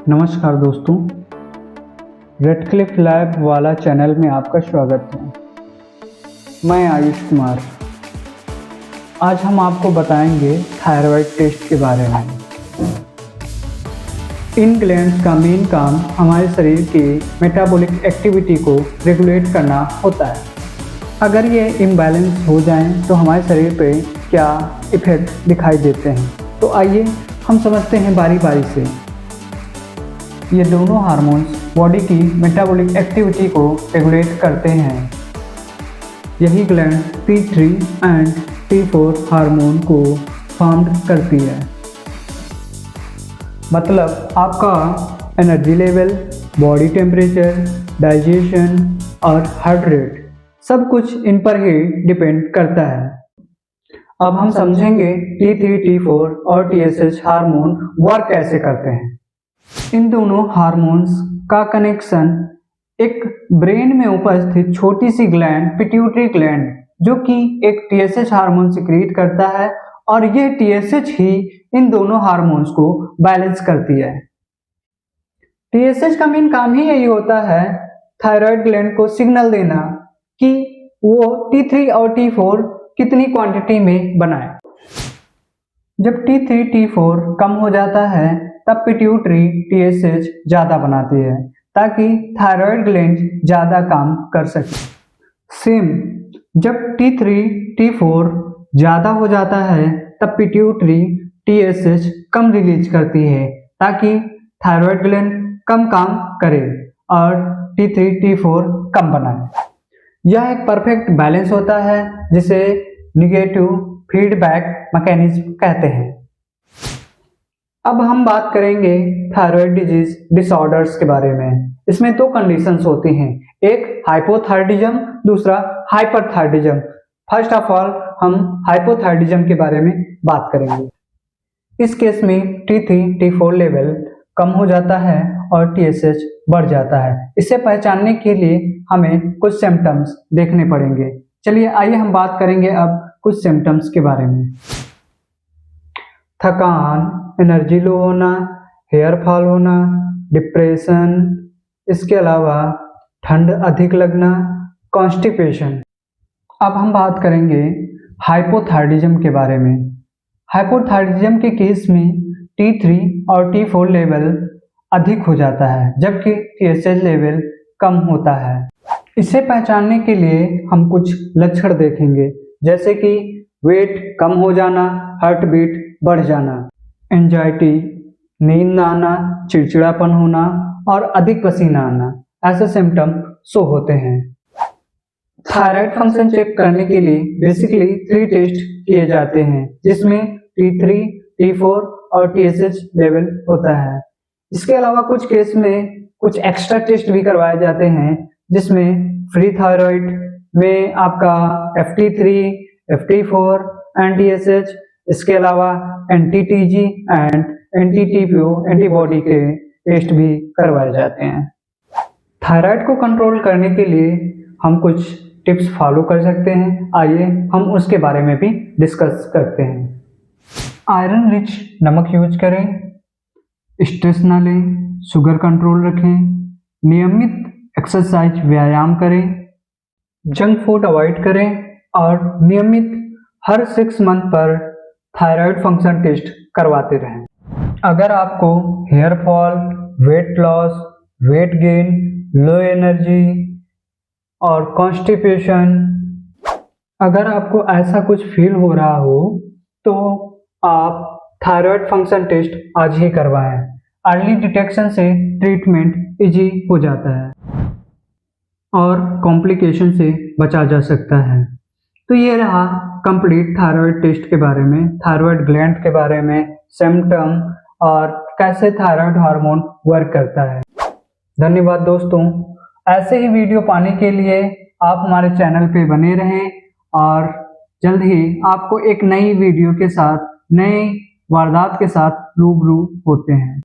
नमस्कार दोस्तों, Radcliffe lab वाला चैनल में आपका स्वागत है। मैं आयुष कुमार। आज हम आपको बताएंगे थायराइड टेस्ट के बारे में। इन ग्लैंड्स का मेन काम हमारे शरीर के मेटाबॉलिक एक्टिविटी को रेगुलेट करना होता है। अगर ये इम्बैलेंस हो जाएं तो हमारे शरीर पे क्या इफ़ेक्ट दिखाई देते हैं, तो आइए हम समझते हैं बारी बारी से। ये दोनों हार्मोन्स बॉडी की मेटाबॉलिक एक्टिविटी को रेगुलेट करते हैं। यही gland T3 and T4 hormone को फॉर्म करती है। मतलब आपका energy level, body temperature, digestion और हार्ट रेट सब कुछ इन पर ही डिपेंड करता है। अब हम समझेंगे T3, T4 और TSH हार्मोन वर्क कैसे करते हैं। इन दोनों हार्मोन्स का कनेक्शन एक ब्रेन में उपस्थित छोटी सी ग्लैंड पिट्यूटरी ग्लैंड जो कि एक TSH हार्मोन सिक्रीट करता है, और यह TSH ही इन दोनों हार्मोन्स को बैलेंस करती है। TSH का मेन काम ही यही होता है थायराइड ग्लैंड को सिग्नल देना कि वो T3 और T4 कितनी क्वांटिटी में बनाए। जब T3, T4 कम हो जाता है तब पिट्यूटरी TSH ज़्यादा बनाती है ताकि थायराइड ग्लैंड ज़्यादा काम कर सके। सेम जब T3, T4 ज़्यादा हो जाता है तब पिट्यूटरी TSH कम रिलीज करती है ताकि थायराइड ग्लैंड कम काम करे और T3, T4 कम बनाए। यह एक परफेक्ट बैलेंस होता है जिसे निगेटिव फीडबैक मैकेनिज्म कहते हैं। अब हम बात करेंगे थायराइड डिजीज डिसऑर्डर्स के बारे में। इसमें दो कंडीशंस होती हैं, एक हाइपोथायराइडिज्म, दूसरा हाइपरथायराइडिज्म। फर्स्ट ऑफ ऑल हम हाइपोथायराइडिज्म के बारे में बात करेंगे। इस केस में T3, T4 लेवल कम हो जाता है और TSH बढ़ जाता है। इसे पहचानने के लिए हमें कुछ सिम्टम्स देखने पड़ेंगे। चलिए आइए हम बात करेंगे अब कुछ सिम्टम्स के बारे में। थकान, एनर्जी लो होना, हेयर फॉल होना, डिप्रेशन, इसके अलावा ठंड अधिक लगना, कॉन्स्टिपेशन। अब हम बात करेंगे हाइपोथायराइडिज्म के बारे में। हाइपोथायराइडिज्म के केस में T3 और T4 लेवल अधिक हो जाता है जबकि TSH लेवल कम होता है। इसे पहचानने के लिए हम कुछ लक्षण देखेंगे, जैसे कि वेट कम हो जाना, हार्ट बीट बढ़ जाना, एंजाइटी, नींद न आना, चिड़चिड़ापन होना और अधिक पसीना आना। ऐसे सिम्टम शो होते हैं। थायराइड फंक्शन चेक करने के लिए बेसिकली 3 टेस्ट किए जाते हैं, जिसमें T3, T4 और TSH लेवल होता है। इसके अलावा कुछ केस में कुछ एक्स्ट्रा टेस्ट भी करवाए जाते हैं, जिसमें फ्री थायराइड में आपका FT3, FT4 एंड TSH, इसके अलावा NT-TG एंड NT-TPO एंटीबॉडी के टेस्ट भी करवाए जाते हैं। थायराइड को कंट्रोल करने के लिए हम कुछ टिप्स फॉलो कर सकते हैं। आइए हम उसके बारे में भी डिस्कस करते हैं। आयरन रिच नमक यूज करें, स्ट्रेस ना लें, शुगर कंट्रोल रखें, नियमित एक्सरसाइज व्यायाम करें, जंक फूड अवॉइड करें और नियमित हर 6 मंथ पर थायराइड फंक्शन टेस्ट करवाते रहें। अगर आपको hair fall, weight loss, weight gain, low energy और कॉन्स्टिपेशन, अगर आपको ऐसा कुछ फील हो रहा हो तो आप थायराइड फंक्शन टेस्ट आज ही करवाएं। अर्ली डिटेक्शन से ट्रीटमेंट इजी हो जाता है और कॉम्प्लिकेशन से बचा जा सकता है। तो ये रहा कंप्लीट थायराइड टेस्ट के बारे में, थायराइड ग्लैंड के बारे में, सिम्टम और कैसे थायराइड हार्मोन वर्क करता है। धन्यवाद दोस्तों। ऐसे ही वीडियो पाने के लिए आप हमारे चैनल पे बने रहें और जल्द ही आपको एक नई वीडियो के साथ, नए वारदात के साथ रूबरू होते हैं।